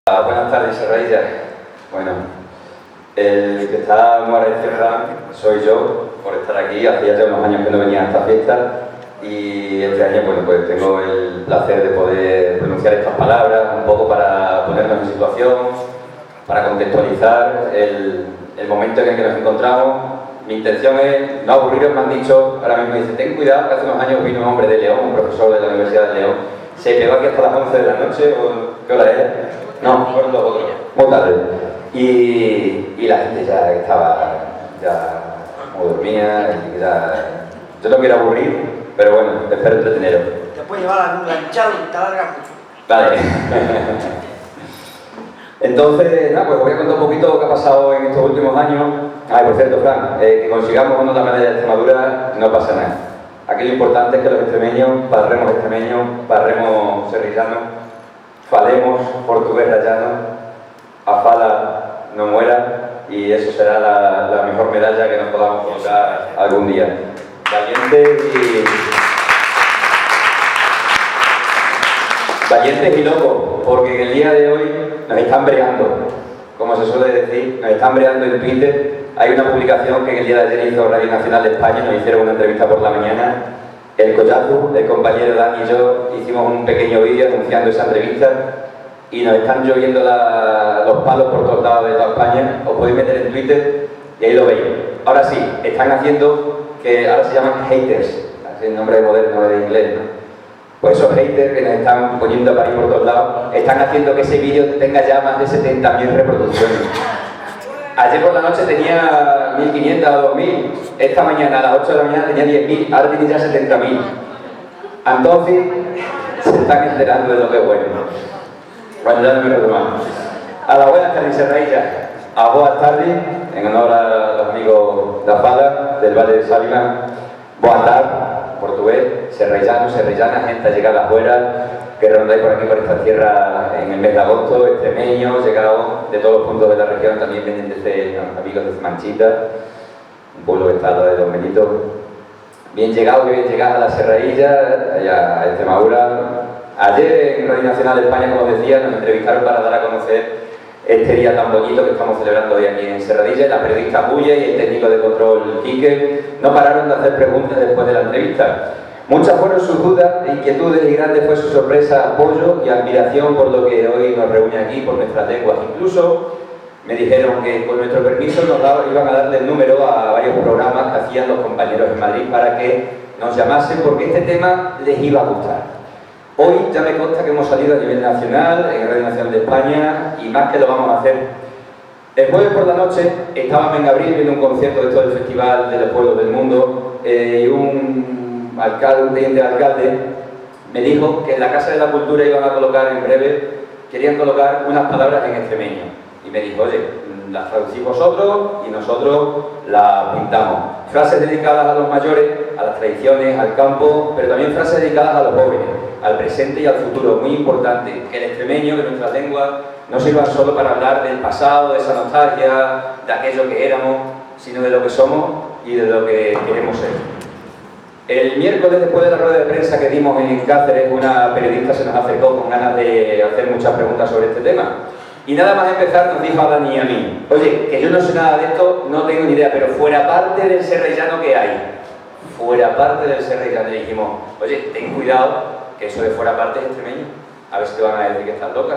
Buenas tardes, Serrailla. Bueno, el que está muy agradecido soy yo por estar aquí. Hacía ya unos años que no venía a esta fiesta y este año, bueno, pues tengo el placer de poder pronunciar estas palabras un poco para ponernos en situación, para contextualizar el momento en el que nos encontramos. Mi intención es no aburriros. Me han dicho, ahora mismo dice, ten cuidado, que hace unos años vino un hombre de León, un profesor de la Universidad de León, se quedó aquí hasta las 11 de la noche, o ¿qué hora es? No, fueron los otros, muy tarde. Y la gente ya estaba, como dormía, y ya... Yo no quiero aburrir, pero bueno, espero entreteneros. Te puedes llevar algún ganchado y te alargas mucho. Vale. Entonces, nada, pues voy a contar un poquito lo que ha pasado en estos últimos años. Ay, por cierto, Fran, que consigamos o no la medalla de Extremadura, no pasa nada. Aquí lo importante es que los extremeños, parremos serrillanos, falemos portugués rayano, afala no muera, y eso será la mejor medalla que nos podamos colocar algún día. Valientes y locos, porque en el día de hoy nos están breando, como se suele decir, nos están breando en Twitter. Hay una publicación que en el día de ayer hizo Radio Nacional de España, nos hicieron una entrevista por la mañana. El Collazo, el compañero Dani y yo hicimos un pequeño vídeo anunciando esa entrevista y nos están lloviendo los palos por todos lados de toda España. Os podéis meter en Twitter y ahí lo veis. Ahora sí, están haciendo que ahora se llaman haters, así el nombre moderno de inglés, ¿no? Pues esos haters que nos están poniendo a parir por todos lados están haciendo que ese vídeo tenga ya más de 70.000 reproducciones. Ayer por la noche tenía 1.500 o 2.000, esta mañana a las 8 de la mañana tenía 10.000, ahora tiene ya 70.000. Entonces, se están enterando de lo que es bueno. Bueno, ya no me reto más. A la buenas tardes, Serrailla. A buenas tardes, en honor a los amigos da Fala, del Valle de Sálima. Buenas tardes, portugués, serraillanos, serrallanas, gente llegada afuera, que rondáis por aquí, por esta tierra en el mes de agosto, extremeños, llegados de todos los puntos de la región, también vienen desde amigos de Manchita, un pueblo que está al lado de Don Benito. Bien llegados, bien llegadas a la Serrailla, allá a Extremadura. Ayer en Radio Nacional de España, como os decía, nos entrevistaron para dar a conocer este día tan bonito que estamos celebrando hoy aquí en Serradilla. La periodista Bulle y el técnico de control Quique no pararon de hacer preguntas después de la entrevista. Muchas fueron sus dudas, inquietudes y grande fue su sorpresa, apoyo y admiración por lo que hoy nos reúne aquí, por nuestras lenguas. Incluso me dijeron que con nuestro permiso iban a darle el número a varios programas que hacían los compañeros en Madrid para que nos llamasen, porque este tema les iba a gustar. Hoy ya me consta que hemos salido a nivel nacional, en Radio Nacional de España, y más que lo vamos a hacer. El jueves por la noche estábamos en Abril viendo un concierto de todo el Festival de los Pueblos del Mundo, y un alcalde me dijo que en la Casa de la Cultura iban a colocar en breve, querían colocar unas palabras en extremeño. Y me dijo, oye, las traducís vosotros y nosotros las pintamos. Frases dedicadas a los mayores, a las tradiciones, al campo, pero también frases dedicadas a los jóvenes, al presente y al futuro. Muy importante que el extremeño, que nuestras lenguas, no sirvan solo para hablar del pasado, de esa nostalgia, de aquello que éramos, sino de lo que somos y de lo que queremos ser. El miércoles, después de la rueda de prensa que dimos en Cáceres, una periodista se nos acercó con ganas de hacer muchas preguntas sobre este tema. Y nada más empezar nos dijo a Dani y a mí, oye, que yo no sé nada de esto, no tengo ni idea, pero fuera parte del serrellano que hay, fuera parte del serrellano, le dijimos, oye, ten cuidado, que eso de fuera parte es extremeño, a ver si te van a decir que estás loca,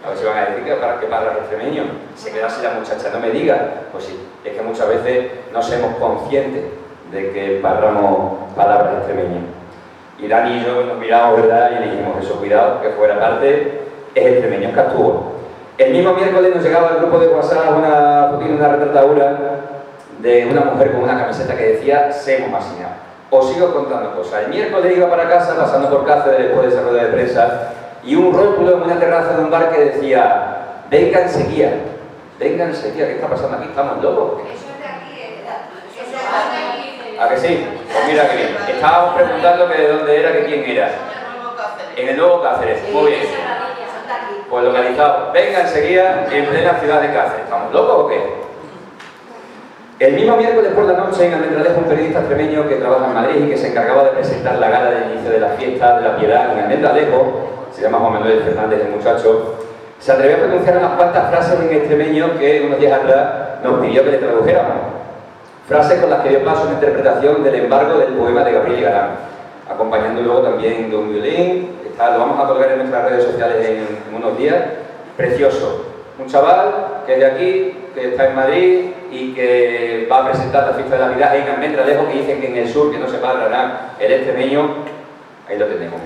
a ver si van a decir que parlas extremeño, se queda así la muchacha, no me digas. Pues sí, es que muchas veces no somos conscientes de que parlamos palabras extremeñas. Y Dani y yo nos miramos, ¿verdad? Y le dijimos, eso, cuidado, que fuera parte es extremeño, es Castúo. El mismo miércoles nos llegaba al grupo de WhatsApp una retratadura de una mujer con una camiseta que decía Semos Masina. Os sigo contando cosas. El miércoles iba para casa, pasando por Cáceres después de esa rueda de prensa, y un rótulo en una terraza de un bar que decía venga enseguida, ¿qué está pasando aquí? ¿Estamos locos? Eso es de aquí, ¿verdad? ¿A que sí? Pues mira que bien. Estábamos preguntando que de dónde era, que quién era. En el Nuevo Cáceres. Muy bien. Pues localizado. Venga enseguida en plena ciudad de Cáceres. ¿Estamos locos o qué? El mismo miércoles por la noche en Almendralejo, un periodista extremeño que trabaja en Madrid y que se encargaba de presentar la gala del inicio de la fiesta de la Piedad en Almendralejo, se llama Juan Manuel Fernández el muchacho, se atrevió a pronunciar unas cuantas frases en extremeño que unos días atrás nos pidió que le tradujéramos. Frases con las que dio paso a una interpretación del embargo del poema de Gabriel Garán, acompañando luego también de un violín. Lo vamos a colgar en nuestras redes sociales en unos días. Precioso. Un chaval que es de aquí, que está en Madrid y que va a presentar la fiesta de la Navidad en Almendralejo, que dicen que en el sur, que no se parará el extremeño. Ahí lo tenemos.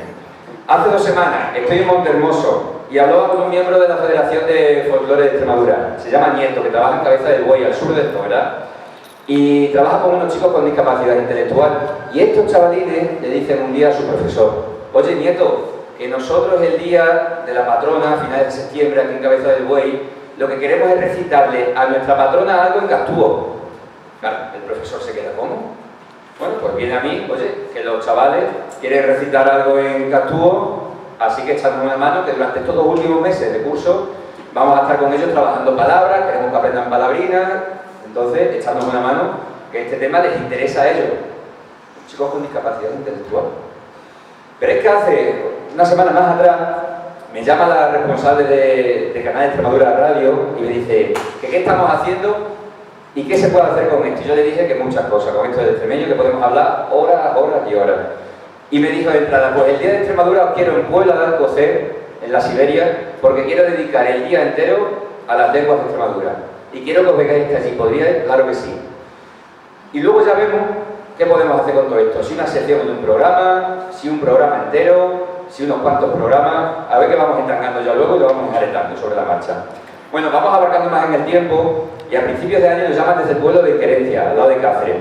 Hace 2 semanas estoy en Montehermoso y hablaba con un miembro de la Federación de Folclore de Extremadura. Se llama Nieto, que trabaja en Cabeza del Buey, al sur de esto, ¿verdad? Y trabaja con unos chicos con discapacidad intelectual. Y estos chavalines le dicen un día a su profesor: oye, Nieto, que nosotros el día de la patrona, a finales de septiembre, aquí en Cabeza del Buey, lo que queremos es recitarle a nuestra patrona algo en castúo. Claro, el profesor se queda, ¿cómo? Bueno, pues viene a mí, oye, que los chavales quieren recitar algo en castúo, así que echadnos una mano, que durante estos 2 últimos meses de curso vamos a estar con ellos trabajando palabras, queremos que aprendan palabrinas, entonces echadnos una mano, que este tema les interesa a ellos, chicos con discapacidad intelectual. Pero es que hace una semana más atrás me llama la responsable de Canal Extremadura Radio y me dice que qué estamos haciendo y qué se puede hacer con esto. Y yo le dije que muchas cosas, con esto del extremeño, que podemos hablar horas, horas y horas. Y me dijo de entrada: pues el día de Extremadura os quiero en Puebla de Alcocer, en la Siberia, porque quiero dedicar el día entero a las lenguas de Extremadura. Y quiero que os vengáis allí. ¿Podríais? Claro que sí. Y luego ya vemos qué podemos hacer con todo esto. Si una sección de un programa, si un programa entero, si unos cuantos programas. A ver qué vamos entrangando ya luego y lo vamos enjaretando sobre la marcha. Bueno, vamos abarcando más en el tiempo y a principios de año nos llaman desde el pueblo de Querencia, al lado de Cáceres.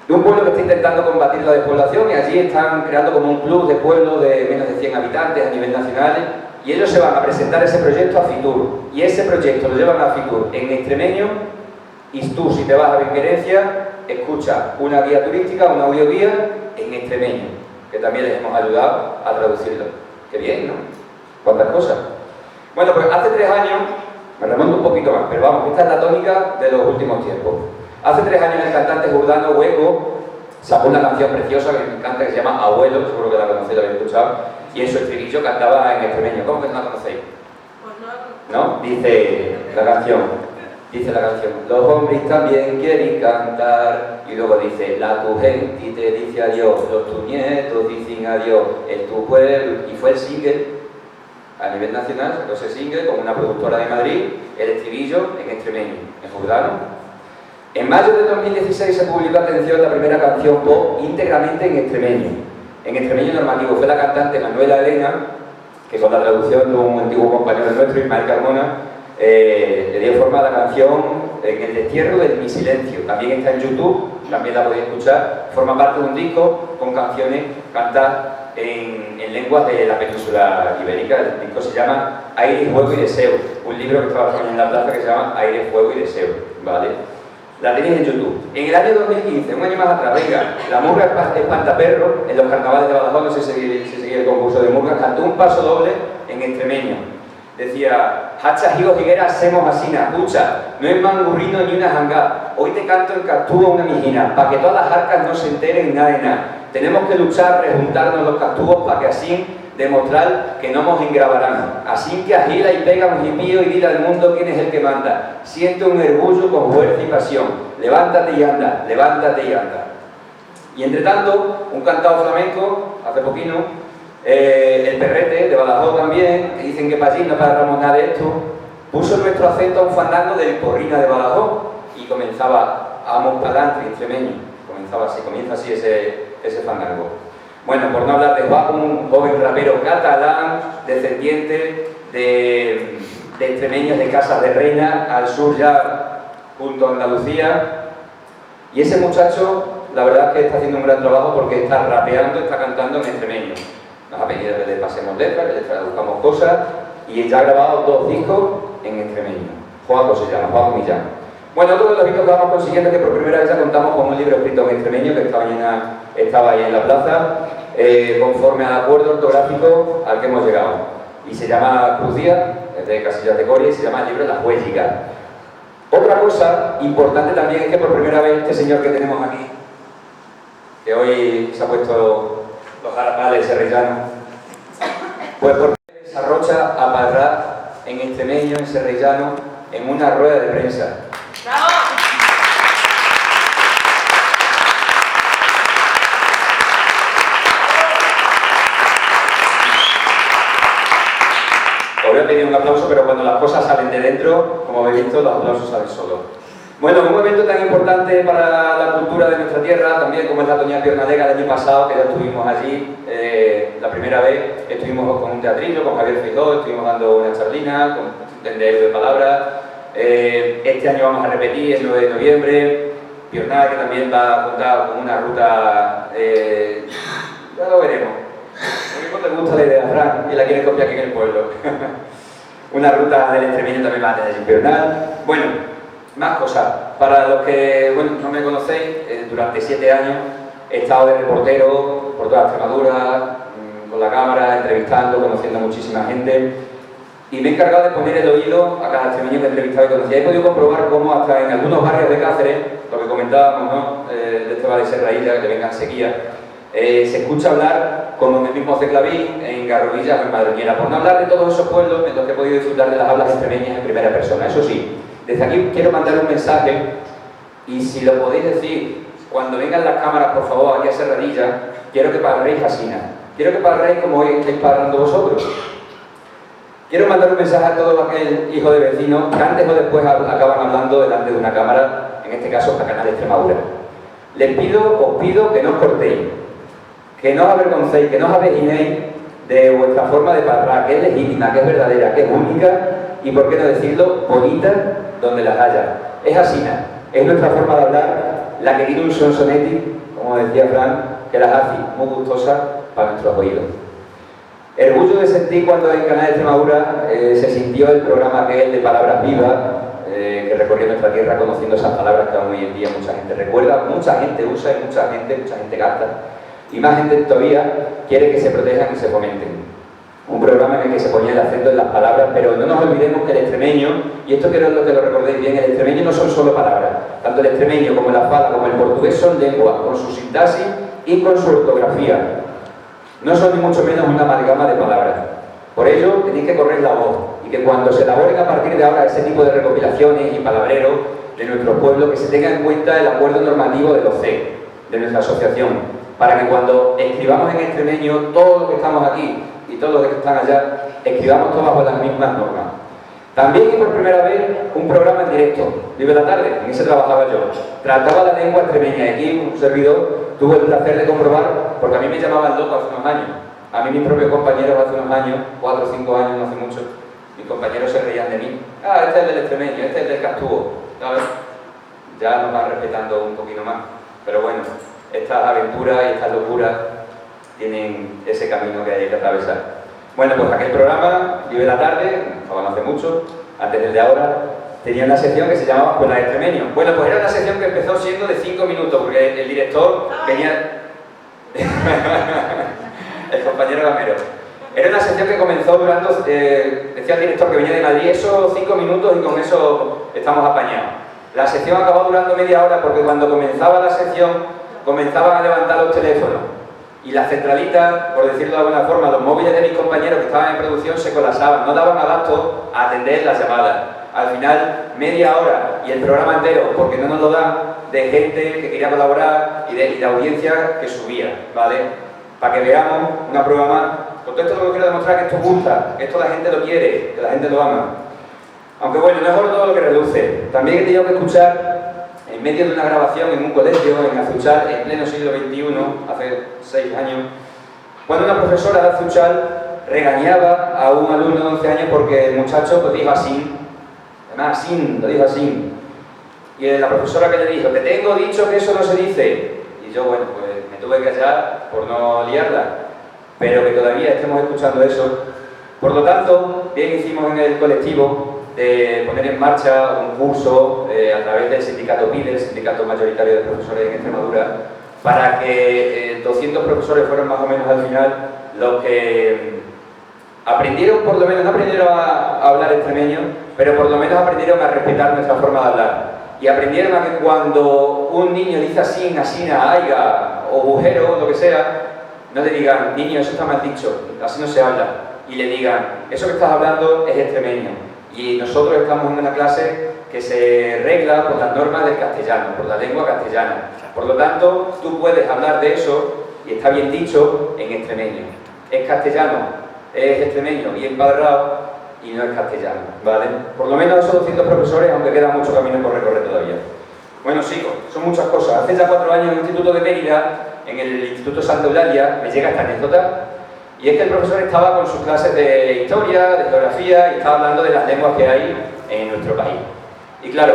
De un pueblo que está intentando combatir la despoblación y allí están creando como un club de pueblos de menos de 100 habitantes a nivel nacional y ellos se van a presentar ese proyecto a Fitur. Y ese proyecto lo llevan a Fitur en extremeño y tú, si te vas a Benquerencia, escucha una guía turística, una audioguía en extremeño, que también les hemos ayudado a traducirlo. Qué bien, ¿no? ¿Cuántas cosas? Bueno, pues hace 3 años, me remonto un poquito más, pero vamos, esta es la tónica de los últimos tiempos. Hace 3 años el cantante Jordano Hueco sacó una canción preciosa que me encanta, que se llama Abuelo, seguro que la conocéis, la habéis escuchado, y en su estribillo cantaba en extremeño. ¿Cómo que no la conocéis? Pues no. ¿No? Dice la canción, los hombres también quieren cantar, y luego dice, la tu gente te dice adiós, los tus nietos dicen adiós, en tu pueblo, y fue el single a nivel nacional, sacó ese single con una productora de Madrid, el estribillo en extremeño, en Jordano. En mayo de 2016 se publicó, atención, la primera canción pop íntegramente en extremeño normativo. Fue la cantante Manuela Elena, que con la traducción de un antiguo compañero nuestro, Ismael Carmona, le dio forma a la canción en el destierro de Mi Silencio. También está en YouTube, también la podéis escuchar. Forma parte de un disco con canciones cantadas en lenguas de la península ibérica. El disco se llama Aire, Fuego y Deseo, un libro que estaba en la plaza que se llama Aire, Fuego y Deseo, ¿vale? La tenéis en YouTube. En el año 2015, un año más atrás, venga, la Murga Espantaperro, en los carnavales de Badajoz, no sé si seguía el concurso de Murga, cantó un paso doble en extremeño. Decía, hachas, higos, higueras, semos asina, escucha, no es mangurrino ni una jangá, hoy te canto en castúo una mijina, para que todas las arcas no se enteren nada de nada. Tenemos que luchar, rejuntarnos los castúos para que así demostrar que no nos engravarán. Así que agila y pega un jipío y dile al mundo quién es el que manda. Siente un orgullo con fuerza y pasión. Levántate y anda, levántate y anda. Y entre tanto, un cantado flamenco, hace poquito, el Perrete, de Badajoz también, que dicen que para allí no paramos nada de esto, puso nuestro acento a un fandango del Porrina de Badajoz y comenzaba Amos Palantri, extremeño. Comienza así ese fandango. Bueno, por no hablar de Juan, un joven rapero catalán, descendiente de extremeños de Casas de Reina, al sur ya, junto a Andalucía. Y ese muchacho, la verdad es que está haciendo un gran trabajo porque está rapeando, está cantando en extremeño. Nos ha pedido que le pasemos letras, que le traduzcamos cosas, y ya ha grabado 2 discos en extremeño. Juanjo se llama, Juanjo Millán. Bueno, otro de los hitos que vamos consiguiendo es que por primera vez ya contamos con un libro escrito en extremeño que estaba ahí en la plaza, conforme al acuerdo ortográfico al que hemos llegado. Y se llama Cruz Díaz, es de Casillas de Coria, y se llama el libro Las Huéllicas. Otra cosa importante también es que por primera vez este señor que tenemos aquí, que hoy se ha puesto los harapales serrillanos, pues por primera vez se arrocha a parrar en extremeño en Serrellano en una rueda de prensa. ¡Bravo! Os voy a pedir un aplauso, pero cuando las cosas salen de dentro, como habéis visto, los aplausos salen solos. Bueno, un evento tan importante para la cultura de nuestra tierra, también como es la Toña Piernalega el año pasado, que ya estuvimos allí, la primera vez estuvimos con un teatrillo, con Javier Feijó, estuvimos dando una charlina, con un tendero de palabras. Este año vamos a repetir, el 9 de noviembre, Piernalega que también va a contar con una ruta, ya lo veremos. A mí te gusta la idea, Fran, y la quiere copiar aquí en el pueblo. Una ruta del extremeño también va a tener Piernal. Bueno, más cosas. Para los que no me conocéis, durante 7 años he estado de reportero por toda Extremadura, con la cámara, entrevistando, conociendo a muchísima gente. Y me he encargado de poner el oído a cada extremeño que he entrevistado y conocía. He podido comprobar cómo hasta en algunos barrios de Cáceres, lo que comentábamos, ¿no? De este barrio de Serrailla, que le vengan sequía, se escucha hablar como el mismo Ceclaví, en Garrovillas o en Madroñera, por no hablar de todos esos pueblos en los que he podido disfrutar de las hablas extremeñas en primera persona. Eso sí, desde aquí quiero mandar un mensaje, y si lo podéis decir cuando vengan las cámaras, por favor, aquí a Serradilla, quiero que parréis asina, quiero que parréis como hoy estáis parrando vosotros. Quiero mandar un mensaje a todo aquel hijo de vecino que antes o después acaban hablando delante de una cámara, en este caso la Canal de Extremadura. Os pido que no os cortéis, que no os avergoncéis, que no os avejinéis de vuestra forma de parlar, que es legítima, que es verdadera, que es única y, por qué no decirlo, bonita donde las haya. Es asina, es nuestra forma de hablar, la que tiene un sonsonetti, como decía Fran, que las hace muy gustosas para nuestros oídos. El orgullo de sentir cuando en Canal de Extremadura se sintió el programa que es de Palabras Vivas, que recorrió nuestra tierra conociendo esas palabras que aún hoy en día mucha gente recuerda, mucha gente usa y mucha gente gasta. Y más gente todavía quiere que se protejan y se fomenten. Un programa en el que se ponía el acento en las palabras, pero no nos olvidemos que el extremeño, y esto quiero que lo recordéis bien, el extremeño no son solo palabras. Tanto el extremeño como la fala como el portugués son lenguas, con su sintaxis y con su ortografía. No son ni mucho menos una amalgama de palabras. Por ello, tenéis que correr la voz, y que cuando se elaboren a partir de ahora ese tipo de recopilaciones y palabreros de nuestro pueblo, que se tenga en cuenta el acuerdo normativo de los C, de nuestra asociación, para que cuando escribamos en extremeño, todos los que estamos aquí y todos los que están allá, escribamos todos bajo las mismas normas. También, y por primera vez, un programa en directo, Vive la Tarde, en ese trabajaba yo. Trataba la lengua extremeña, y aquí un servidor tuvo el placer de comprobar, porque a mí me llamaban loco hace unos años. A mí mis propios compañeros hace unos años, 4 o 5 años, no hace mucho, mis compañeros se reían de mí. Ah, este es del extremeño, este es del Castúo. ¿Sabes? Ya nos van respetando un poquito más. Pero bueno, estas aventuras y estas locuras tienen ese camino que hay que atravesar. Bueno, pues aquel programa, Vive la Tarde, no hace mucho, antes del de ahora, tenía una sección que se llamaba Escuela de Extremeño. Bueno, pues era una sección que empezó siendo de 5 minutos, porque el director venía... el compañero Gamero. Era una sección que comenzó durando, decía el director que venía de Madrid, esos 5 minutos y con eso estamos apañados. La sección acabó durando media hora porque cuando comenzaba la sección comenzaban a levantar los teléfonos y las centralitas, por decirlo de alguna forma, los móviles de mis compañeros que estaban en producción se colapsaban, no daban abasto a atender las llamadas. Al final, media hora y el programa entero, porque no nos lo dan, de gente que quería colaborar y de audiencia que subía, ¿vale? Para que veamos una prueba más. Con todo esto lo que quiero demostrar es que esto gusta, que esto la gente lo quiere, que la gente lo ama. Aunque bueno, no es por todo lo que reluce. También he tenido que escuchar, en medio de una grabación en un colegio, en Azuchal, en pleno siglo XXI, hace 6 años, cuando una profesora de Azuchal regañaba a un alumno de 11 años porque el muchacho pues, dijo así, además así, lo dijo así. Y la profesora que le dijo, te tengo dicho que eso no se dice. Y yo, bueno, pues me tuve que callar por no liarla, pero que todavía estemos escuchando eso. Por lo tanto, bien hicimos en el colectivo de poner en marcha un curso a través del sindicato PIDE, el sindicato mayoritario de profesores en Extremadura, para que 200 profesores fueron más o menos al final los que aprendieron, por lo menos, no aprendieron a hablar extremeño, pero por lo menos aprendieron a respetar nuestra forma de hablar. Y aprendieron a que cuando un niño dice así, asina, aiga, o bujero, lo que sea, no le digan, niño, eso está mal dicho, así no se habla. Y le digan, eso que estás hablando es extremeño. Y nosotros estamos en una clase que se regla por las normas del castellano, por la lengua castellana. Por lo tanto, tú puedes hablar de eso, y está bien dicho, en extremeño. Es castellano, es extremeño y empadronado, y no es castellano, ¿vale? Por lo menos esos 200 profesores, aunque queda mucho camino por recorrer todavía. Bueno, sigo, son muchas cosas. Hace ya 4 años en el Instituto de Mérida, en el Instituto Santa Eulalia, me llega esta anécdota, y es que el profesor estaba con sus clases de historia, de geografía, y estaba hablando de las lenguas que hay en nuestro país. Y claro,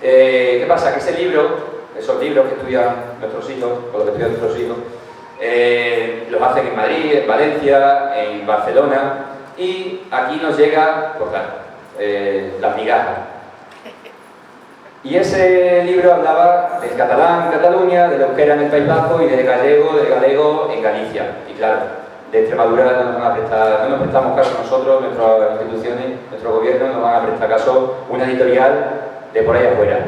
¿qué pasa? Que ese libro, esos libros que estudian nuestros hijos, o los que estudian nuestros hijos, los hacen en Madrid, en Valencia, en Barcelona, y aquí nos llega, pues claro, las migajas. Y ese libro hablaba del catalán en Cataluña, del euskera en el País Vasco y del galego en Galicia. Y claro, de Extremadura no nos prestamos caso nosotros, nuestras instituciones, nuestro gobierno, nos van a prestar caso una editorial de por ahí afuera.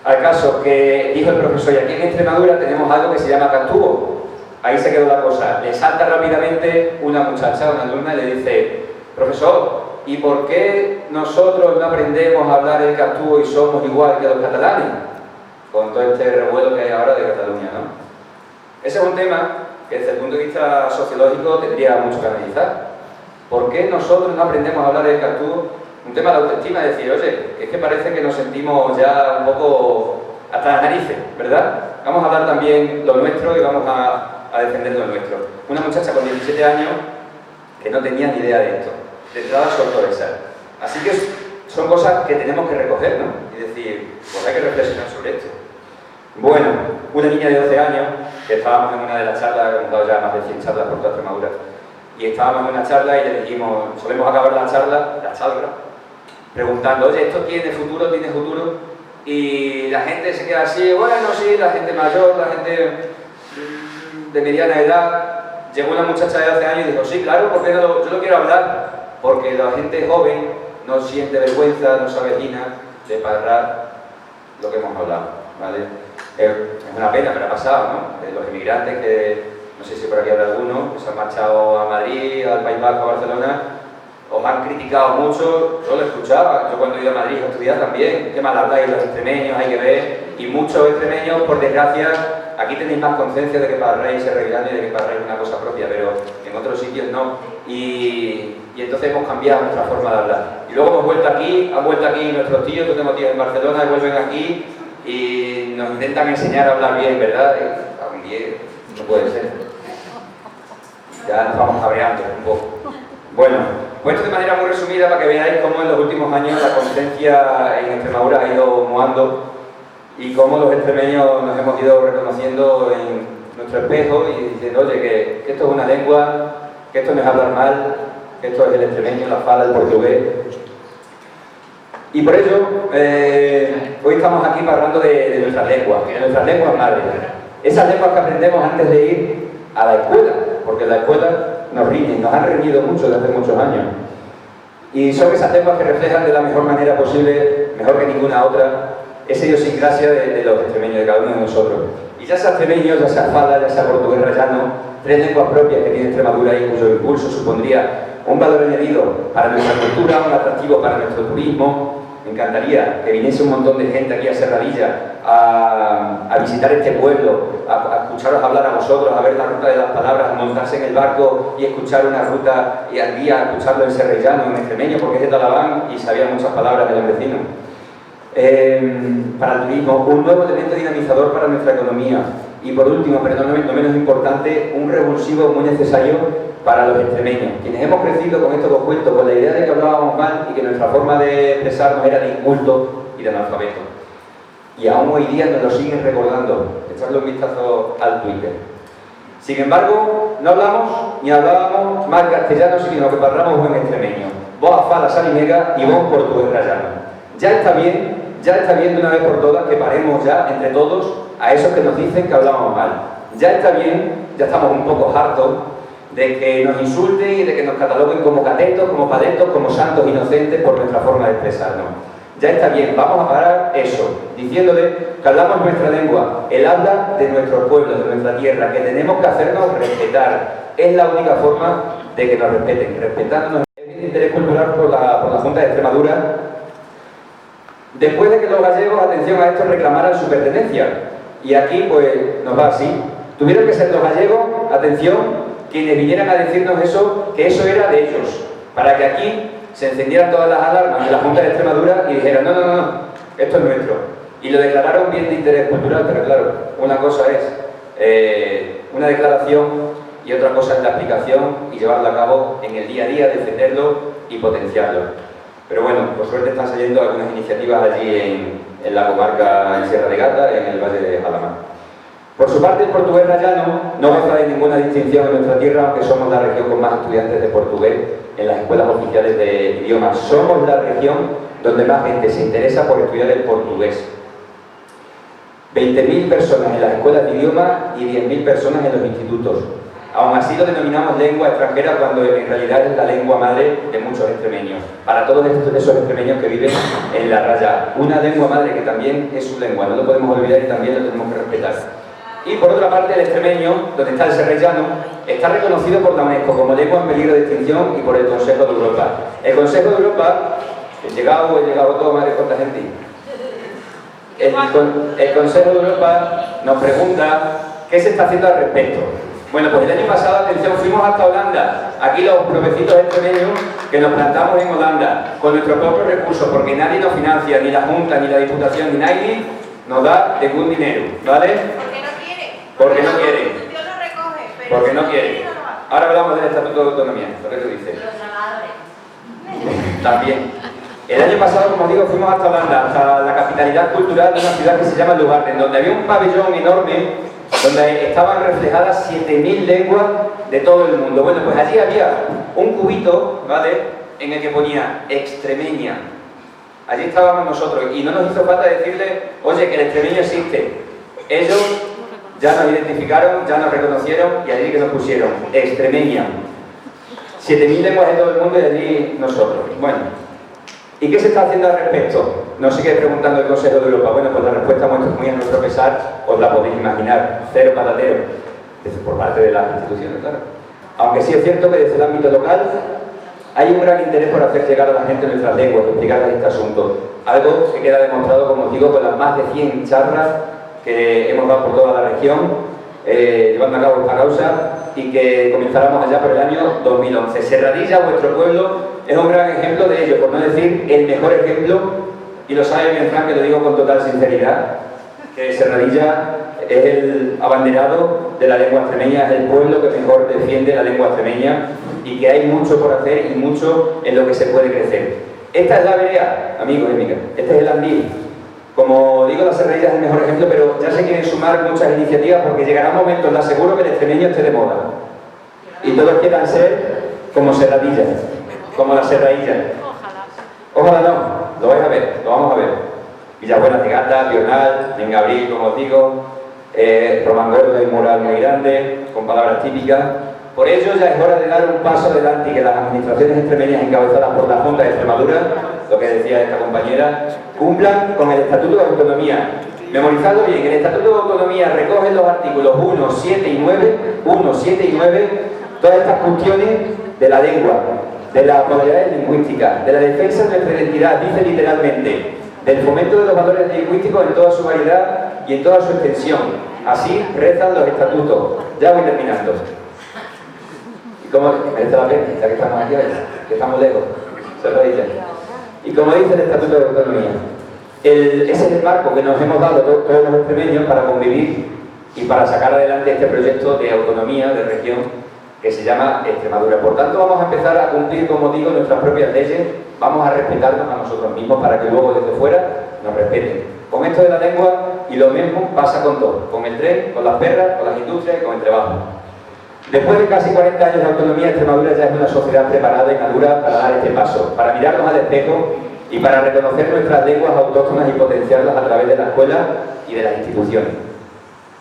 Al caso que dijo el profesor, y aquí en Extremadura tenemos algo que se llama cantubo. Ahí se quedó la cosa. Le salta rápidamente una muchacha, una alumna, y le dice, profesor, ¿y por qué nosotros no aprendemos a hablar el cantubo y somos igual que los catalanes? Con todo este revuelo que hay ahora de Cataluña, ¿no? Ese es un tema que desde el punto de vista sociológico tendría mucho que analizar. ¿Por qué nosotros no aprendemos a hablar el cantubo? Un tema de autoestima, es decir, oye, es que parece que nos sentimos ya un poco hasta las narices, ¿verdad? Vamos a hablar también lo nuestro y vamos a defender lo nuestro. Una muchacha con 17 años que no tenía ni idea de esto. De entrada soltó esa. Así que son cosas que tenemos que recoger, ¿no? Y decir, pues hay que reflexionar sobre esto. Bueno, una niña de 12 años, que estábamos en una de las charlas, hemos dado ya más de 100 charlas por toda Extremadura, y estábamos en una charla y le dijimos, solemos acabar la charla, preguntando, oye, ¿esto tiene futuro? ¿Tiene futuro? Y la gente se queda así, bueno, sí, la gente mayor, la gente de mediana edad. Llegó una muchacha de 12 años y dijo, sí, claro, porque yo lo quiero hablar, porque la gente joven no siente vergüenza, no se avecina de parlar lo que hemos hablado, ¿vale? Es una pena, pero ha pasado, ¿no? Los inmigrantes que, no sé si por aquí habrá alguno, que se han marchado a Madrid, al País Vasco, a Barcelona, os han criticado mucho, yo lo escuchaba, yo cuando he ido a Madrid a estudiar también, qué mal habláis los extremeños, hay que ver, y muchos extremeños, por desgracia, aquí tenéis más conciencia de que parláis serrellano y de que parláis una cosa propia, pero en otros sitios no, y entonces hemos cambiado nuestra forma de hablar. Y luego hemos vuelto aquí, han vuelto aquí nuestros tíos, yo tengo tíos en Barcelona, y vuelven aquí, y nos intentan enseñar a hablar bien, ¿verdad? Y, bien, no puede ser. Ya nos vamos cabreando un poco. Bueno, pues esto de manera muy resumida para que veáis cómo en los últimos años la conciencia en Extremadura ha ido muando y cómo los extremeños nos hemos ido reconociendo en nuestro espejo y diciendo, oye, que esto es una lengua, que esto no es hablar mal, que esto es el extremeño, la fala, el portugués. Y por ello, hoy estamos aquí hablando de nuestras lenguas madres. Esas lenguas que aprendemos antes de ir a la escuela, porque en la escuela nos riñen, nos han reñido mucho desde hace muchos años. Y son esas lenguas que reflejan de la mejor manera posible, mejor que ninguna otra, esa idiosincrasia de los extremeños, de cada uno de nosotros. Y ya sea extremeño, ya sea fala, ya sea portugués rayano, 3 lenguas propias que tiene Extremadura y cuyo impulso supondría un valor añadido para nuestra cultura, un atractivo para nuestro turismo. Me encantaría que viniese un montón de gente aquí a Serradilla a visitar este pueblo, a escucharos hablar a vosotros, a ver la ruta de las palabras, a montarse en el barco y escuchar una ruta y al día escucharlo en serrellano, en extremeño, porque es de Talaván y sabía muchas palabras de los vecinos. Para el turismo, un nuevo elemento dinamizador para nuestra economía y por último, pero no menos importante, un revulsivo muy necesario para los extremeños, quienes hemos crecido con estos dos cuentos, con la idea de que hablábamos mal y que nuestra forma de expresarnos era de inculto y de analfabeto. Y aún hoy día nos lo siguen recordando. Echarle un vistazo al Twitter. Sin embargo, no hablamos ni hablábamos mal castellano, sino que parlamos buen extremeño. Vos a fala salimega y vos portugués rayano. Ya está bien de una vez por todas que paremos ya entre todos a esos que nos dicen que hablamos mal. Ya está bien, ya estamos un poco hartos de que nos insulten y de que nos cataloguen como catetos, como padetos, como santos inocentes por nuestra forma de expresarnos. Ya está bien, vamos a parar eso, diciéndole que hablamos nuestra lengua, el habla de nuestros pueblos, de nuestra tierra, que tenemos que hacernos respetar. Es la única forma de que nos respeten, respetándonos el interés cultural. cultural por la Junta de Extremadura, después de que los gallegos, atención a esto, reclamaran su pertenencia. Y aquí pues nos va así. Tuvieron que ser los gallegos, atención, quienes vinieran a decirnos eso, que eso era de ellos, para que aquí se encendieran todas las alarmas de la Junta de Extremadura y dijeran, no, no, no, esto es nuestro. Y lo declararon bien de interés cultural, pero claro, una cosa es una declaración y otra cosa es la aplicación y llevarlo a cabo en el día a día, defenderlo y potenciarlo. Pero bueno, por suerte están saliendo algunas iniciativas allí en la comarca en Sierra de Gata, en el Valle de Jalamar. Por su parte, el portugués rayano no goza de ninguna distinción en nuestra tierra, aunque somos la región con más estudiantes de portugués en las escuelas oficiales de idiomas. Somos la región donde más gente se interesa por estudiar el portugués. 20.000 personas en las escuelas de idiomas y 10.000 personas en los institutos. Aún así lo denominamos lengua extranjera cuando en realidad es la lengua madre de muchos extremeños. Para todos esos extremeños que viven en la raya. Una lengua madre que también es su lengua, no lo podemos olvidar y también lo tenemos que respetar. Y por otra parte, el extremeño, donde está el serrellano, está reconocido por la UNESCO como lengua en peligro de extinción y por el Consejo de Europa. El Consejo de Europa, he llegado todo, madre, cuánta gente. El Consejo de Europa nos pregunta qué se está haciendo al respecto. Bueno, pues el año pasado, atención, fuimos hasta Holanda. Aquí los provecitos extremeños que nos plantamos en Holanda con nuestros propios recursos, porque nadie nos financia, ni la Junta, ni la Diputación, ni nadie nos da ningún dinero, ¿vale? Porque no quiere. Dios lo recoge, pero Porque no quiere. Ahora hablamos del Estatuto de Autonomía, lo que tú dices. Los trabajadores. También. El año pasado, como digo, fuimos hasta Holanda, hasta la capitalidad cultural de una ciudad que se llama Lugarden, donde había un pabellón enorme, donde estaban reflejadas 7.000 lenguas de todo el mundo. Bueno, pues allí había un cubito, ¿vale?, en el que ponía extremeña. Allí estábamos nosotros y no nos hizo falta decirle, oye, que el extremeño existe. Ellos ya nos identificaron, ya nos reconocieron y allí que nos pusieron extremeña. 7.000 lenguas de todo el mundo y allí nosotros. Bueno, ¿y qué se está haciendo al respecto? Nos sigue preguntando el Consejo de Europa. Bueno, pues la respuesta muy a nuestro pesar, os la podéis imaginar, cero patatero, por parte de las instituciones, claro. Aunque sí es cierto que desde el ámbito local hay un gran interés por hacer llegar a la gente nuestras lenguas y explicarles este asunto. Algo que queda demostrado, como os digo, con las más de 100 charlas que hemos dado por toda la región, llevando a cabo esta causa y que comenzáramos allá por el año 2011. Serradilla, vuestro pueblo, es un gran ejemplo de ello, por no decir el mejor ejemplo, y lo sabe bien Fran, que lo digo con total sinceridad, que Serradilla es el abanderado de la lengua extremeña, es el pueblo que mejor defiende la lengua extremeña y que hay mucho por hacer y mucho en lo que se puede crecer. Esta es la vereda, amigos y amigas, este es el andil. Como digo, la Serradilla es el mejor ejemplo, pero ya se quieren sumar muchas iniciativas porque llegará un momento, les aseguro, que el extremeño esté de moda. Y todos quieran ser como Serradilla, como la Serradilla. Ojalá no, lo vais a ver, lo vamos a ver. Villabuena de Gata, Bional, en Gabriel, como os digo, Romangordo hay un mural muy grande, con palabras típicas. Por ello ya es hora de dar un paso adelante y que las administraciones extremeñas encabezadas por la Junta de Extremadura, lo que decía esta compañera, cumplan con el Estatuto de Autonomía. Memorizadlo bien, el Estatuto de Autonomía recoge los artículos 1, 7 y 9, todas estas cuestiones de la lengua, de las modalidades lingüísticas, de la defensa de nuestra identidad, dice literalmente, del fomento de los valores lingüísticos en toda su variedad y en toda su extensión. Así rezan los estatutos. Ya voy terminando. Y como merece la pena, ya que estamos aquí, que estamos lejos, Serradilla. Y como dice el Estatuto de Autonomía, ese es el marco que nos hemos dado todos los extremeños para convivir y para sacar adelante este proyecto de autonomía, de región, que se llama Extremadura. Por tanto, vamos a empezar a cumplir, como digo, nuestras propias leyes, vamos a respetarnos a nosotros mismos para que luego desde fuera nos respeten. Con esto de la lengua, y lo mismo pasa con todo, con el tren, con las perras, con las industrias y con el trabajo. Después de casi 40 años de autonomía, Extremadura ya es una sociedad preparada y madura para dar este paso, para mirarnos al espejo y para reconocer nuestras lenguas autóctonas y potenciarlas a través de la escuela y de las instituciones.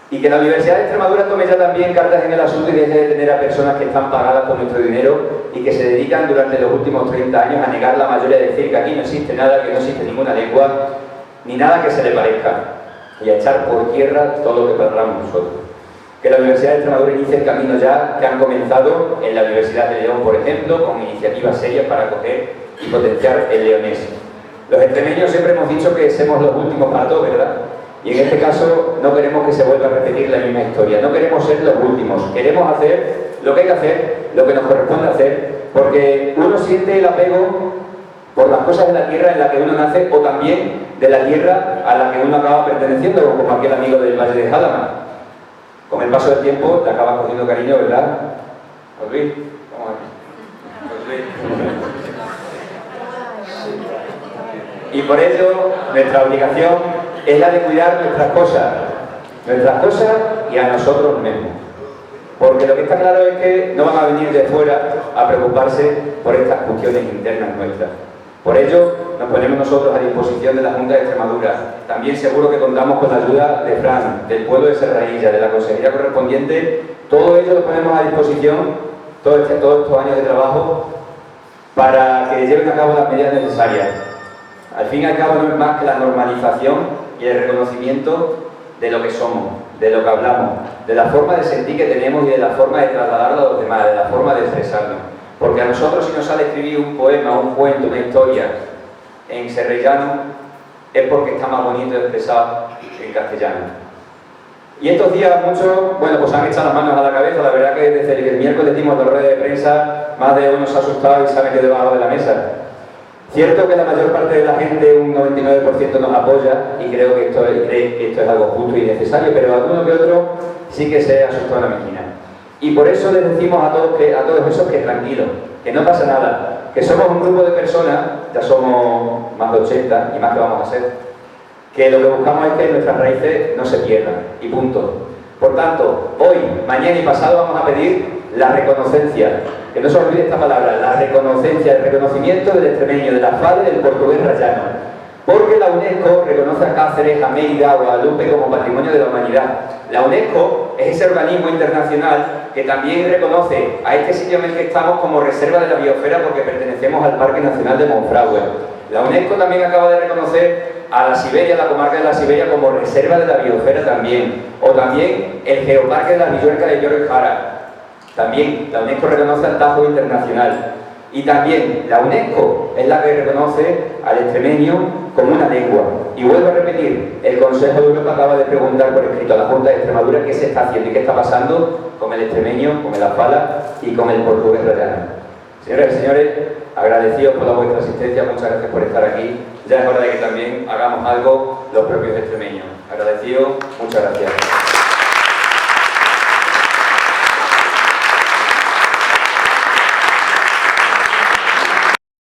Y que la Universidad de Extremadura tome ya también cartas en el asunto y deje de tener a personas que están pagadas con nuestro dinero y que se dedican durante los últimos 30 años a negar la mayoría, de decir que aquí no existe nada, que no existe ninguna lengua, ni nada que se le parezca, y a echar por tierra todo lo que perdamos nosotros. Que la Universidad de Extremadura inicie el camino ya que han comenzado en la Universidad de León, por ejemplo, con iniciativas serias para acoger y potenciar el leonés. Los extremeños siempre hemos dicho que somos los últimos para todo, ¿verdad? Y en este caso no queremos que se vuelva a repetir la misma historia, no queremos ser los últimos, queremos hacer lo que hay que hacer, lo que nos corresponde hacer, porque uno siente el apego por las cosas de la tierra en la que uno nace o también de la tierra a la que uno acaba perteneciendo, como aquel amigo del Valle de Jálama. Con el paso del tiempo te acabas cogiendo cariño, ¿verdad? ¿Os veis? Vamos aquí. ¿Os veis? Y por ello, nuestra obligación es la de cuidar nuestras cosas y a nosotros mismos. Porque lo que está claro es que no van a venir de fuera a preocuparse por estas cuestiones internas nuestras. Por ello, nos ponemos nosotros a disposición de la Junta de Extremadura. También seguro que contamos con la ayuda de Fran, del pueblo de Serranilla, de la consejería correspondiente. Todo ello lo ponemos a disposición, todos estos años de trabajo, para que lleven a cabo las medidas necesarias. Al fin y al cabo no es más que la normalización y el reconocimiento de lo que somos, de lo que hablamos, de la forma de sentir que tenemos y de la forma de trasladarlo a los demás, de la forma de expresarnos. Porque a nosotros si nos sale escribir un poema, un cuento, una historia en serrellano, es porque está más bonito expresado en castellano. Y estos días muchos, bueno, pues han echado las manos a la cabeza. La verdad que desde el miércoles dimos la rueda de prensa, más de uno se ha asustado y se ha metido debajo de la mesa. Cierto que la mayor parte de la gente, un 99% nos apoya y creo que cree que esto es algo justo y necesario, pero alguno que otro sí que se asustó a la mezquina. Y por eso les decimos a todos esos que tranquilos, que no pasa nada, que somos un grupo de personas, ya somos más de 80 y más que vamos a ser, que lo que buscamos es que nuestras raíces no se pierdan, y punto. Por tanto, hoy, mañana y pasado vamos a pedir la reconocencia, que no se olvide esta palabra, la reconocencia, el reconocimiento del extremeño, de la fala y del portugués rayano. Porque la UNESCO reconoce a Cáceres, a Mérida o a Guadalupe como Patrimonio de la Humanidad. La UNESCO es ese organismo internacional que también reconoce a este sitio en el que estamos como reserva de la biosfera porque pertenecemos al Parque Nacional de Monfragüe. La UNESCO también acaba de reconocer a la Siberia, la comarca de la Siberia, como reserva de la biosfera también. O también el Geoparque de la Villuerca de Lloret Jara. También la UNESCO reconoce al Tajo Internacional. Y también la UNESCO es la que reconoce al extremeño como una lengua. Y vuelvo a repetir, el Consejo de Europa acaba de preguntar por escrito a la Junta de Extremadura qué se está haciendo y qué está pasando con el extremeño, con el afala y con el portugués rayano. Señoras y señores, agradecidos por vuestra asistencia, muchas gracias por estar aquí. Ya es hora de que también hagamos algo los propios extremeños. Agradecidos, muchas gracias.